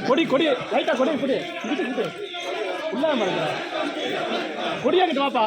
கொடி கொடி லைட்டா கொடி கொடி இல்லாம கொடியாக்கிட்டு வாப்பா.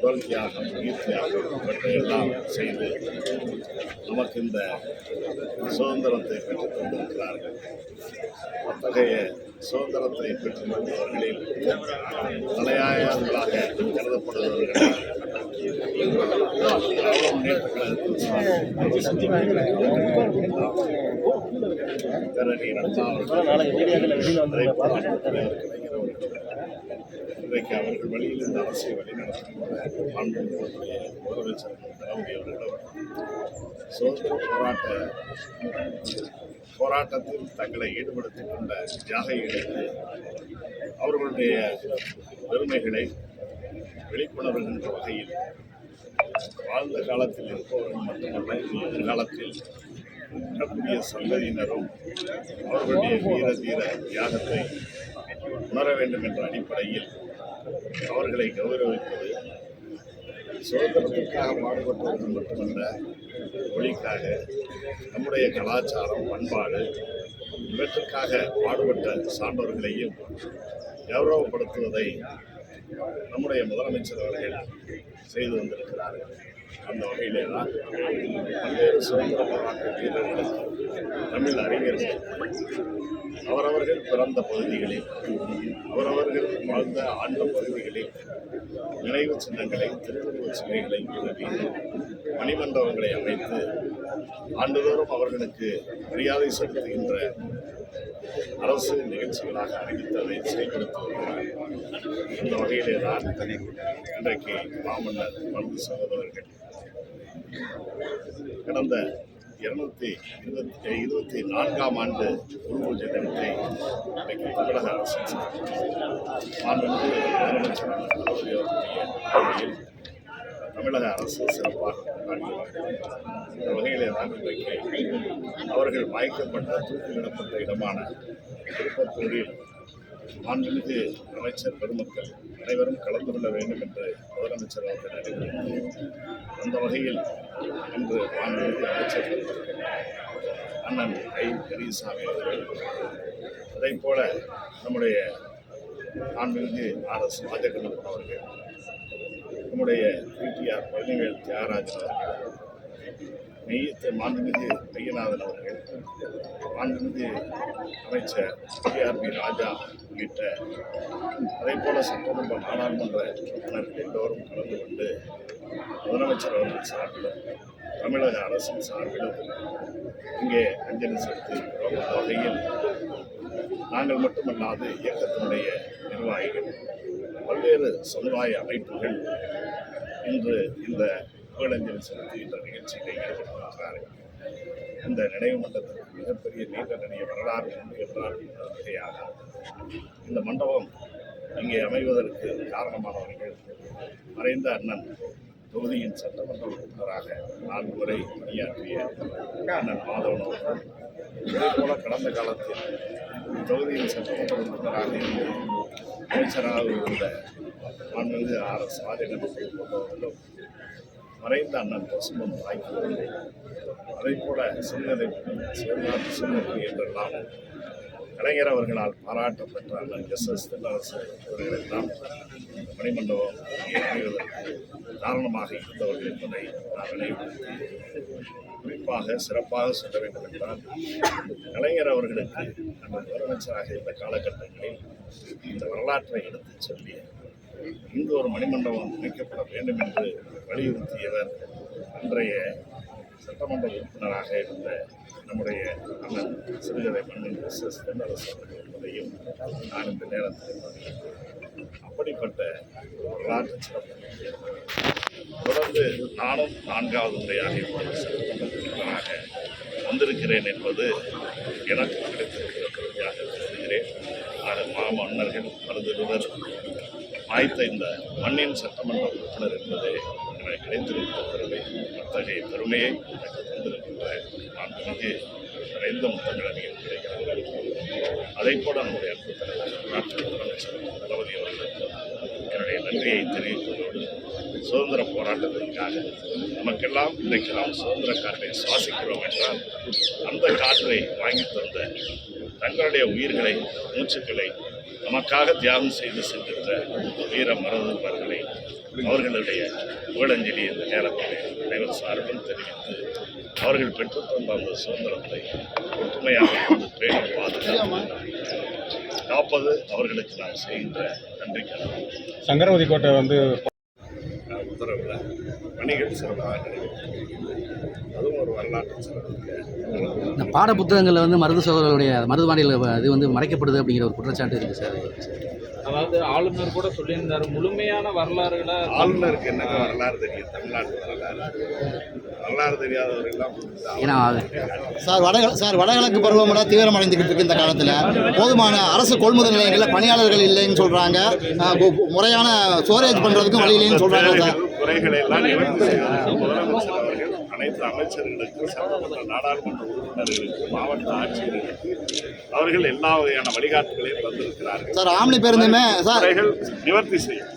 உடல் தியாகம், உயிர் தியாகம் இவற்றையெல்லாம் செய்து நமக்கு இந்த சுதந்திரத்தை பெற்றுத் தந்திருக்கிறார்கள். அத்தகைய சுதந்திரத்தை பெற்றுத் தந்தவர்களில் தலையாயர்களாக கருதப்படுபவர்கள் இன்றைக்கு அவர்கள் வழியில் இந்த அரசை வழிநடத்துகின்ற மாண்புமிகு முதலமைச்சர் தளபதி அவர்களும் சுதந்திர போராட்டத்தில் தங்களை ஈடுபடுத்திக் கொண்ட தியாகிகளுக்கு அவர்களுடைய பெருமைகளை வெளிக்கொணர்கின்ற வகையில் வாழ்ந்த காலத்தில் இருப்பவர்கள் மட்டுமல்ல, எதிர்காலத்தில் இருக்கக்கூடிய சந்ததியினரும் அவர்களுடைய வீர தீர தியாகத்தை உணர வேண்டும் என்ற அடிப்படையில் அவர்களை கௌரவிப்பது சுதந்திரத்திற்காக பாடுபட்டவர்கள் மட்டுமல்ல, மொழிக்காக, நம்முடைய கலாச்சாரம், பண்பாடு இவற்றுக்காக பாடுபட்ட சான்றோர்களையும் கௌரவப்படுத்துவதை நம்முடைய முதலமைச்சர் அவர்கள் செய்து வந்திருக்கிறார்கள். அந்த வகையிலே தான் பல்வேறு சுதந்திர போராட்ட வீரர்கள், தமிழ் அறிஞர்கள் அவரவர்கள் பிறந்த பகுதிகளில், அவரவர்கள் வாழ்ந்த ஆண்ட பகுதிகளில் நினைவு சின்னங்களை, திருவுருவ சிலைகளை நிறுவி மணிமண்டபங்களை அமைத்து ஆண்டுதோறும் அவர்களுக்கு மரியாதை செலுத்துகின்ற அரசு நிகழ்ச்சிகளாக அறிவித்ததை செயல்படுத்தி வருகிறார். இந்த வகையிலே தான் இன்றைக்கு மாமன்னர் மருது சகோதரர்கள் கடந்த 224ஆம் ஆண்டு குருபூஜை தினத்தை இன்றைக்கு தமிழக அரசு மாண்புமிகு முதலமைச்சர் தளபதி அவர்களுடைய தலைமையில் தமிழக அரசு சிறப்பாக கொண்டாடினார்கள். இந்த வகையிலே தான் இன்றைக்கு அவர்கள் மயக்கப்பட்ட தூக்கிலிடப்பட்ட இடமான திருப்பத்தூரில் மாண்புமிகு அமைச்சர் பெருமக்கள் அனைவரும் கலந்து கொள்ள வேண்டும் என்று முதலமைச்சர் அவர்கள் அறிவித்தார். அந்த வகையில் இன்று மாண்புமிகு அமைச்சர் பெருமக்கள் அண்ணன் ஐ. பெரியசாமி அவர்கள், அதைப் போல நம்முடைய மாண்புமிகு R.S. ராஜகண்ணப்பன் அவர்கள், நம்முடைய PTR பழனிவேல் தியாகராஜன் அவர்கள், மாண்புமிகு மெய்யநாதன் அவர்கள், மாண்புமிகு அமைச்சர் PRB ராஜா உள்ளிட்ட அதேபோல சட்டமன்ற நாடாளுமன்ற உறுப்பினர்கள் எல்லோரும் கலந்து கொண்டு முதலமைச்சர் அவர்கள் சார்பிலும் தமிழக அரசின் சார்பிலும் இங்கே அஞ்சலி செலுத்தியிருக்கிறோம். அந்த வகையில் நாங்கள் மட்டுமல்லாது இயக்கத்தினுடைய நிர்வாகிகள், பல்வேறு சமுதாய அமைப்புகள் இன்று இந்த புகழஞ்சலி செலுத்துகின்ற நிகழ்ச்சிகளை ஈடுபட்டிருக்கிறார்கள். இந்த நினைவு மண்டபத்திற்கு மிகப்பெரிய நீண்ட நெடிய வரலாறு உண்டு என்றால் மிகையாக. இந்த மண்டபம் இங்கே அமைவதற்கு காரணமானவர்கள் மறைந்த அண்ணன் தொகுதியின் சட்டமன்ற உறுப்பினராக 4 முறை பணியாற்றிய அண்ணன் மாதவன் அவர்கள், இதேபோல கடந்த காலத்தில் தொகுதியின் சட்டமன்ற உறுப்பினராக இருந்து அமைச்சராக இருந்த மாண்புமிகு R.S. ராஜகண்ணப்பன் போன்றவர்களும், மறைந்த அண்ணன் பசுமன் வாய்ப்பு, அதைப் போல சிறுகதை சிவநாட்டு சிறுகதை என்றெல்லாம் கலைஞர் அவர்களால் பாராட்டப்பட்ட அண்ணன் S.S. தென்னரசு இவர்களெல்லாம் மணிமண்டபம் அமைவதற்கு காரணமாக இருந்தவர்கள் என்பதை நான் நினைவுபடுத்தி, குறிப்பாக சிறப்பாக சொல்ல வேண்டும் என்றால், கலைஞர் அவர்களுக்கு அந்த முதலமைச்சராக இருந்த காலகட்டங்களில் இந்த வரலாற்றை எடுத்துச் சொல்லி இங்கு ஒரு மணிமண்டபம் அமைக்கப்பட வேண்டும் என்று வலியுறுத்தியவர் அன்றைய சட்டமன்ற உறுப்பினராக இருந்த நம்முடைய அண்ணன் சிறுகதை மன்னன் S.S. தென்னரசு அவர்கள் என்பதையும் நான் இந்த நேரத்தில் அப்படிப்பட்ட வரலாற்று சிறப்பு தொடர்ந்து நானும் 4வது முறையாக இப்போது சட்டமன்ற உறுப்பினராக வந்திருக்கிறேன் என்பது எனக்கு கிடைத்திருக்கிற பெருமையாக கருதுகிறேன். மாமன்னர்கள் மருதுவர் வாய்த்த இந்த மண்ணின் சட்டமன்ற உறுப்பினர் என்பது எனக்கு கிடைத்திருக்கிற பெருமை. அத்தகைய பெருமையை எனக்கு தந்திருக்கின்ற மாண்புமிகு நிறைந்த முத்தமிழறிஞர் கிடைக்கிறார்கள். அதைப் போல நம்முடைய அன்பு தலைவர் நாட்டு முதலமைச்சர் தளபதி அவர்களுக்கு என்னுடைய நன்றியை தெரிவிப்பதோடு, சுதந்திர போராட்டத்திற்காக நமக்கெல்லாம் இன்றைக்கு நாம் சுதந்திர காற்றை சுவாசிக்கிறோம் என்றால் அந்த காற்றை வாங்கி தந்த தங்களுடைய உயிர்களை, மூச்சுக்களை நமக்காக தியாகம் செய்து சென்றிருந்த வீர மருதுவர்களை அவர்களுடைய புகழஞ்சலி இந்த நேரத்தில் அனைவர் சார்பிலும் தெரிவித்து, அவர்கள் பெற்றுத் தந்த அந்த சுதந்திரத்தை ஒற்றுமையாக பேண பாதுகாப்பு காப்பது அவர்களுக்கு நாம் செய்கின்ற நன்றிக்காக. சங்கரவதி கோட்டை உத்தரவில் பணிகள் சிறப்பாக நடைபெற்றது. அதுவும் ஒரு வரலாற்று சிறப்புக்கு இந்த பாட புத்தகங்களில் மருது சகோதரர்களுடைய மருதுபாண்டியில் இது மறைக்கப்படுது அப்படிங்கிற ஒரு குற்றச்சாட்டு இருக்குது சார். அதாவது ஆளுநர் கூட சொல்லியிருந்தார், முழுமையான வரலாறுகளை. ஆளுநருக்கு என்னங்க வரலாறு தெரியும்? தமிழ்நாட்டு வரலாறு தெரியாதவர்கள்லாம் ஏன்னா சார் வடகிழக்கு பருவமழை தீவிரமடைந்துக்கிட்டு இருக்கு. இந்த காலத்தில் போதுமான அரசு கொள்முதல் நிலையங்களில் பணியாளர்கள் இல்லைன்னு சொல்கிறாங்க. முறையான ஸ்டோரேஜ் பண்ணுறதுக்கும் வழி இல்லைன்னு சொல்கிறாங்க சார். குறைகளை எல்லாம் நிவர்த்தி செய்து முதலமைச்சர் அவர்கள் அனைத்து அமைச்சர்களுக்கு, சட்டமன்ற நாடாளுமன்ற உறுப்பினர்களுக்கு, மாவட்ட ஆட்சியர்களுக்கு அவர்கள் எல்லா வகையான வழிகாட்டுகளையும் தந்திருக்கிறார்கள் சார். ஆம்னி பேருந்துமே சார் நிவர்த்தி செய்யும்.